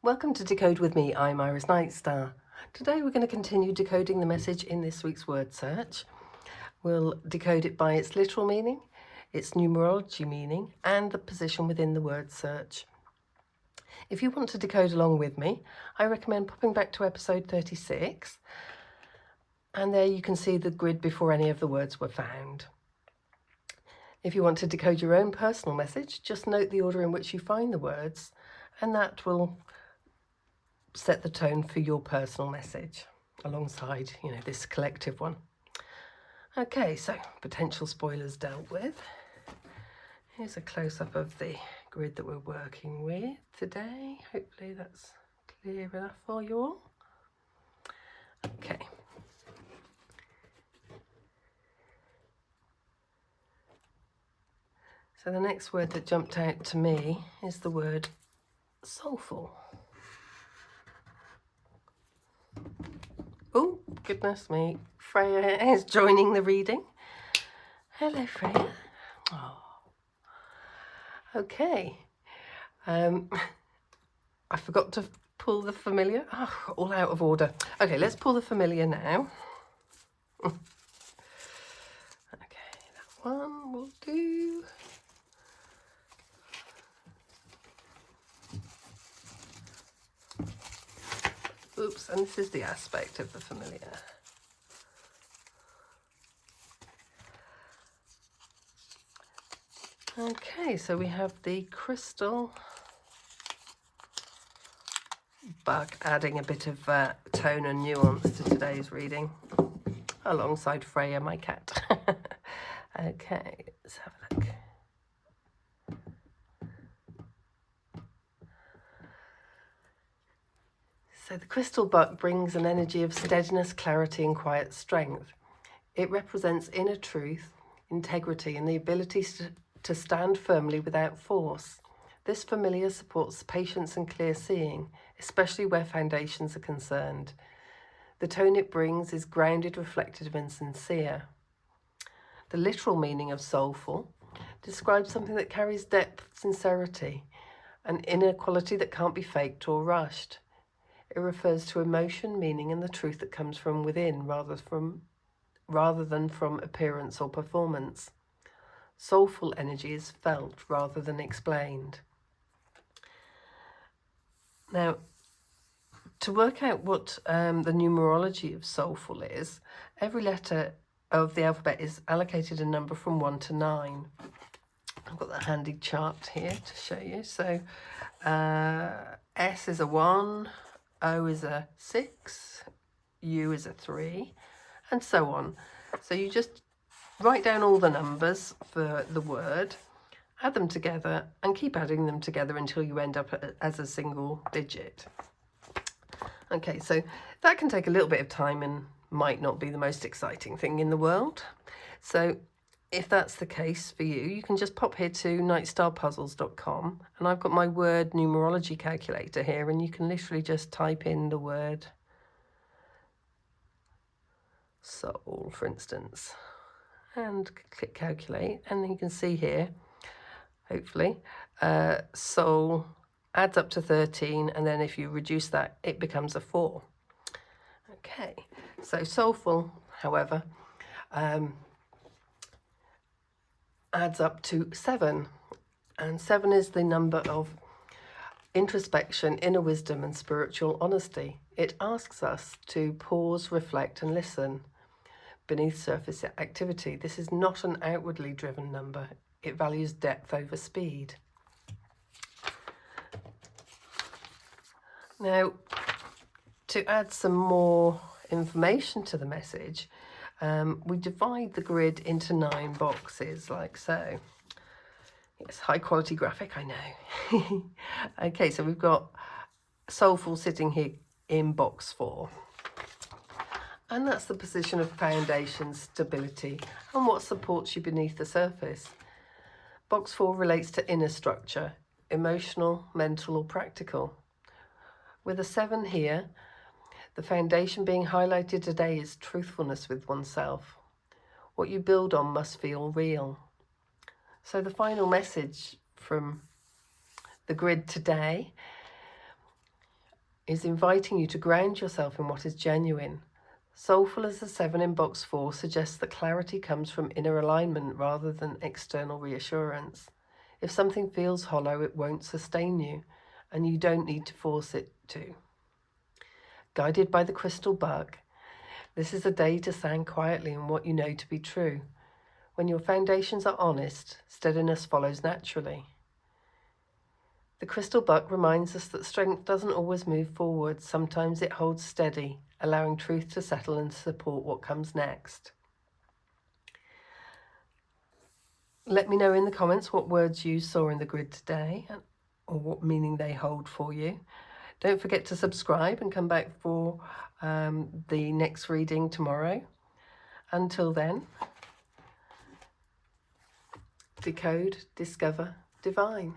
Welcome to Decode with me. I'm Iris Knightstar. Today we're going to continue decoding the message in this week's word search. We'll decode it by its literal meaning, its numerology meaning, and the position within the word search. If you want to decode along with me, I recommend popping back to episode 36, and there you can see the grid before any of the words were found. If you want to decode your own personal message, just note the order in which you find the words, and that will set the tone for your personal message alongside, this collective one. Okay, so potential spoilers dealt with. Here's a close-up of the grid that we're working with today. Hopefully that's clear enough for you all. Okay. So the next word that jumped out to me is the word soulful. Oh, goodness me. Freya is joining the reading. Hello, Freya. Oh. Okay. I forgot to pull the familiar. Oh, all out of order. Okay, let's pull the familiar now. Okay, that one will do. Oops, and this is the aspect of the familiar. Okay, so we have the crystal bug adding a bit of tone and nuance to today's reading, alongside Freya, my cat. Okay, let's have a look. So the crystal buck brings an energy of steadiness, clarity, and quiet strength. It represents inner truth, integrity, and the ability to stand firmly without force. This familiar supports patience and clear seeing, especially where foundations are concerned. The tone it brings is grounded, reflective, and sincere. The literal meaning of soulful describes something that carries depth, sincerity, an inner quality that can't be faked or rushed. It refers to emotion, meaning, and the truth that comes from within rather than from appearance or performance. Soulful energy is felt rather than explained. Now, to work out what the numerology of soulful is, every letter of the alphabet is allocated a number from 1 to 9. I've got the handy chart here to show you. So S is a 1, O is a 6, U is a 3, and so on. So you just write down all the numbers for the word, add them together, and keep adding them together until you end up as a single digit. Okay, so that can take a little bit of time and might not be the most exciting thing in the world. So if that's the case for you, you can just pop here to knightstarpuzzles.com, and I've got my word numerology calculator here, and you can literally just type in the word soul, for instance, and click calculate, and then you can see here, hopefully, soul adds up to 13, and then if you reduce that, it becomes a 4. Okay, so soulful, however, adds up to 7, and 7 is the number of introspection, inner wisdom, and spiritual honesty. It asks us to pause, reflect, and listen beneath surface activity. This is not an outwardly driven number. It values depth over speed. Now, to add some more information to the message, we divide the grid into 9 boxes, like so. Yes, high quality graphic, I know. Okay, so we've got soulful sitting here in box 4. And that's the position of foundation, stability, and what supports you beneath the surface. Box 4 relates to inner structure, emotional, mental, or practical. With a 7 here, the foundation being highlighted today is truthfulness with oneself. What you build on must feel real. So the final message from the grid today is inviting you to ground yourself in what is genuine. Soulful as the 7 in box 4 suggests that clarity comes from inner alignment rather than external reassurance. If something feels hollow, it won't sustain you, and you don't need to force it to. Guided by the crystal bug, this is a day to stand quietly in what you know to be true. When your foundations are honest, steadiness follows naturally. The crystal bug reminds us that strength doesn't always move forward. Sometimes it holds steady, allowing truth to settle and support what comes next. Let me know in the comments what words you saw in the grid today or what meaning they hold for you. Don't forget to subscribe and come back for the next reading tomorrow. Until then, decode, discover, divine.